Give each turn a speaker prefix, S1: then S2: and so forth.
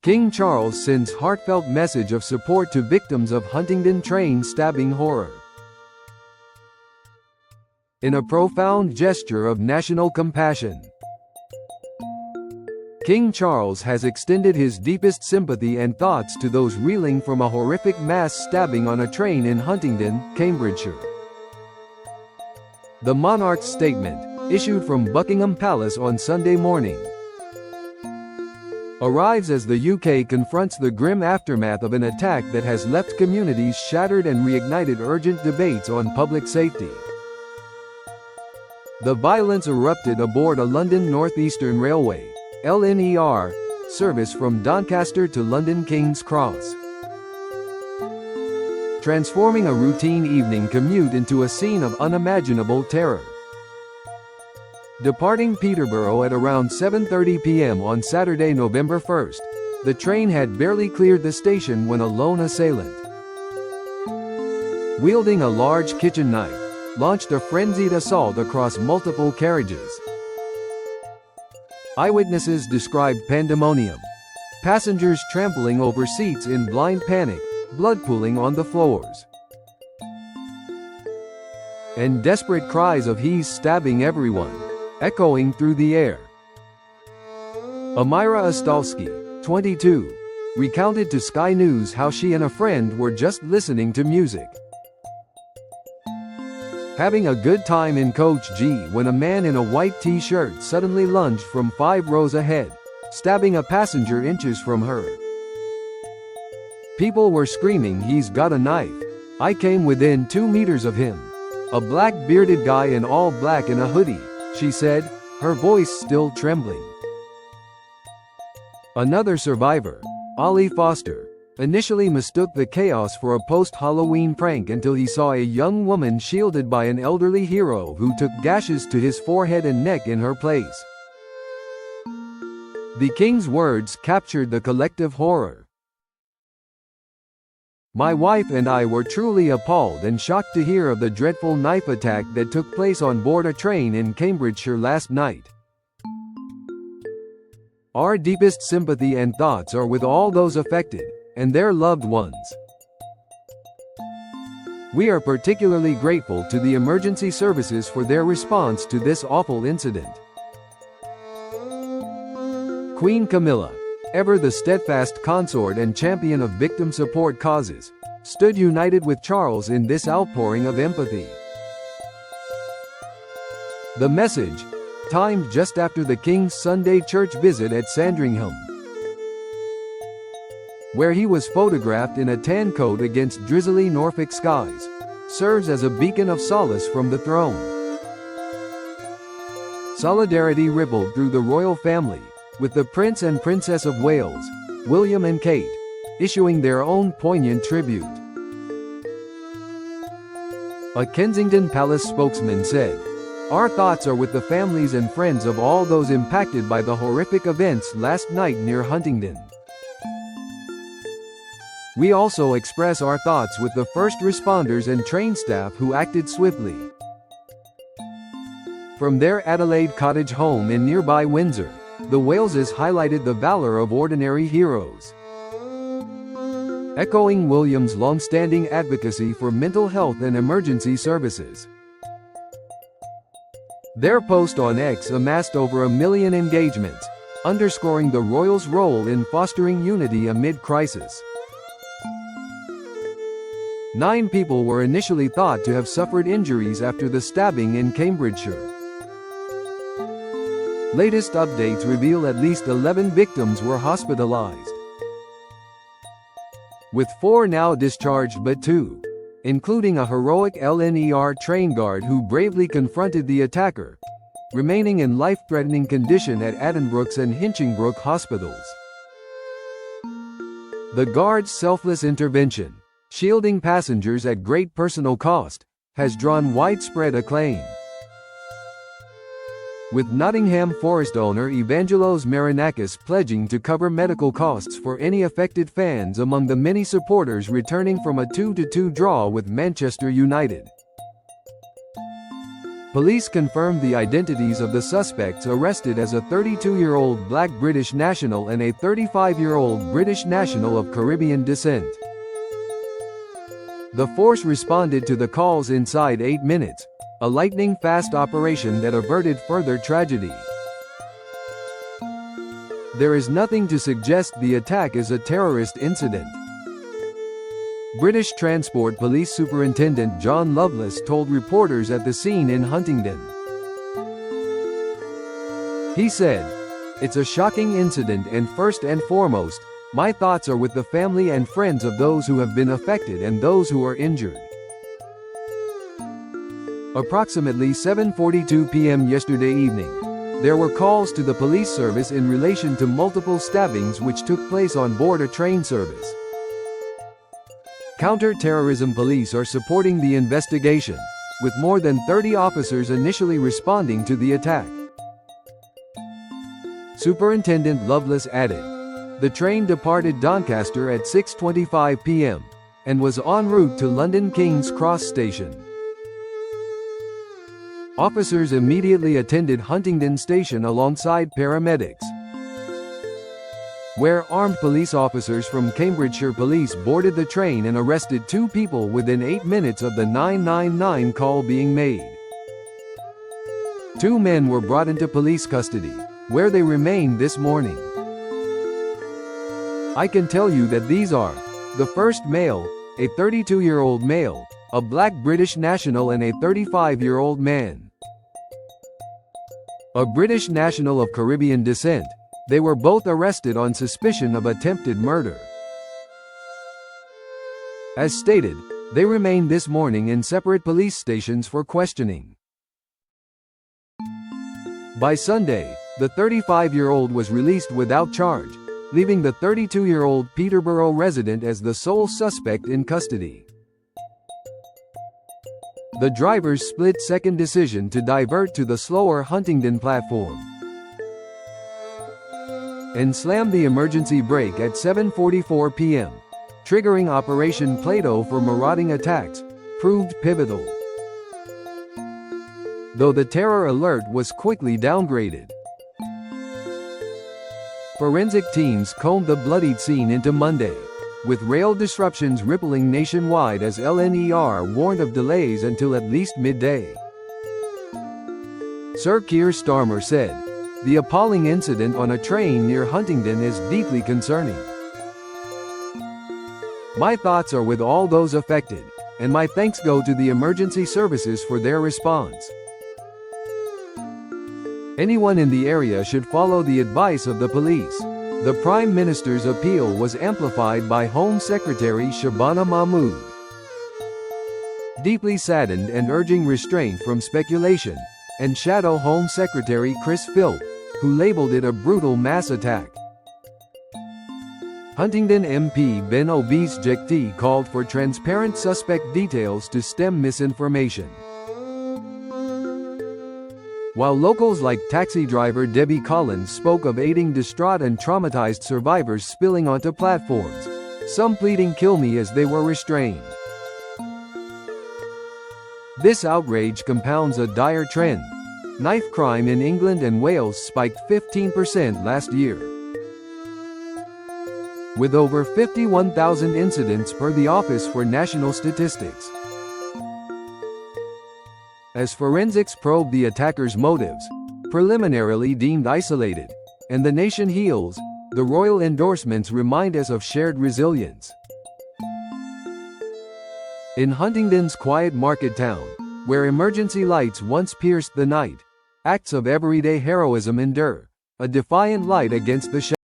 S1: King Charles sends heartfelt message of support to victims of Huntingdon train stabbing horror. In a profound gesture of national compassion, King Charles has extended his deepest sympathy and thoughts to those reeling from a horrific mass stabbing on a train in Huntingdon, Cambridgeshire. The monarch's statement, issued from Buckingham Palace on Sunday morning, arrives as the UK confronts the grim aftermath of an attack that has left communities shattered and reignited urgent debates on public safety. The violence erupted aboard a London North Eastern Railway (LNER) service from Doncaster to London King's Cross, transforming a routine evening commute into a scene of unimaginable terror. Departing Peterborough at around 7:30 p.m. on Saturday, November 1st, the train had barely cleared the station when a lone assailant, wielding a large kitchen knife, launched a frenzied assault across multiple carriages. Eyewitnesses described pandemonium, passengers trampling over seats in blind panic, blood pooling on the floors, and desperate cries of "He's stabbing everyone" echoing through the air. Amira Astolsky, 22, recounted to Sky News how she and a friend were just listening to music, having a good time in Coach G when a man in a white t-shirt suddenly lunged from 5 rows ahead, stabbing a passenger inches from her. People were screaming, "He's got a knife. I came within 2 meters of him. A black bearded guy in all black in a hoodie," she said, her voice still trembling. Another survivor, Ollie Foster, initially mistook the chaos for a post-Halloween prank until he saw a young woman shielded by an elderly hero who took gashes to his forehead and neck in her place. The king's words captured the collective horror. "My wife and I were truly appalled and shocked to hear of the dreadful knife attack that took place on board a train in Cambridgeshire last night. Our deepest sympathy and thoughts are with all those affected, and their loved ones. We are particularly grateful to the emergency services for their response to this awful incident." Queen Camilla, ever the steadfast consort and champion of victim support causes, stood united with Charles in this outpouring of empathy. The message, timed just after the King's Sunday church visit at Sandringham, where he was photographed in a tan coat against drizzly Norfolk skies, serves as a beacon of solace from the throne. Solidarity rippled through the royal family, with the Prince and Princess of Wales, William and Kate, issuing their own poignant tribute. A Kensington Palace spokesman said, "Our thoughts are with the families and friends of all those impacted by the horrific events last night near Huntingdon. We also express our thoughts with the first responders and train staff who acted swiftly." From their Adelaide Cottage home in nearby Windsor, the Waleses highlighted the valor of ordinary heroes, echoing William's long-standing advocacy for mental health and emergency services. Their post on X amassed over 1 million engagements, underscoring the royals' role in fostering unity amid crisis. 9 people were initially thought to have suffered injuries after the stabbing in Cambridgeshire. Latest updates reveal at least 11 victims were hospitalized, with 4 now discharged but 2, including a heroic LNER train guard who bravely confronted the attacker, remaining in life-threatening condition at Addenbrooke's and Hinchingbrook hospitals. The guard's selfless intervention, shielding passengers at great personal cost, has drawn widespread acclaim, with Nottingham Forest owner Evangelos Marinakis pledging to cover medical costs for any affected fans among the many supporters returning from a 2-2 draw with Manchester United. Police confirmed the identities of the suspects arrested as a 32-year-old black British national and a 35-year-old British national of Caribbean descent. The force responded to the calls inside 8 minutes, a lightning-fast operation that averted further tragedy. There is nothing to suggest the attack is a terrorist incident. British Transport Police Superintendent John Lovelace told reporters at the scene in Huntingdon. He said, "It's a shocking incident and first and foremost, my thoughts are with the family and friends of those who have been affected and those who are injured." Approximately 7:42 p.m. yesterday evening, there were calls to the police service in relation to multiple stabbings which took place on board a train service. Counter-terrorism police are supporting the investigation, with more than 30 officers initially responding to the attack. Superintendent Lovelace added, "The train departed Doncaster at 6:25 p.m. and was en route to London King's Cross Station. Officers immediately attended Huntingdon Station alongside paramedics, where armed police officers from Cambridgeshire Police boarded the train and arrested 2 people within 8 minutes of the 999 call being made. 2 men were brought into police custody, where they remain this morning. I can tell you that these are the first male, a 32-year-old male, a black British national and a 35-year-old man, a British national of Caribbean descent. They were both arrested on suspicion of attempted murder. As stated, they remain this morning in separate police stations for questioning. By Sunday, the 35-year-old was released without charge, leaving the 32-year-old Peterborough resident as the sole suspect in custody. The driver's split-second decision to divert to the slower Huntingdon platform and slam the emergency brake at 7:44 p.m., triggering Operation Plato for marauding attacks, proved pivotal. Though the terror alert was quickly downgraded. Forensic teams combed the bloodied scene into Monday, with rail disruptions rippling nationwide as LNER warned of delays until at least midday. Sir Keir Starmer said, "The appalling incident on a train near Huntingdon is deeply concerning. My thoughts are with all those affected, and my thanks go to the emergency services for their response. Anyone in the area should follow the advice of the police." The Prime Minister's appeal was amplified by Home Secretary Shabana Mahmood, deeply saddened and urging restraint from speculation, and Shadow Home Secretary Chris Philp, who labeled it a brutal mass attack. Huntingdon MP Ben Obi's Jekti called for transparent suspect details to stem misinformation. While locals like taxi driver Debbie Collins spoke of aiding distraught and traumatized survivors spilling onto platforms, some pleading "kill me" as they were restrained. This outrage compounds a dire trend. Knife crime in England and Wales spiked 15% last year, with over 51,000 incidents per the Office for National Statistics. As forensics probe the attacker's motives, preliminarily deemed isolated, and the nation heals, the royal endorsements remind us of shared resilience. In Huntingdon's quiet market town, where emergency lights once pierced the night, acts of everyday heroism endure, a defiant light against the shadows.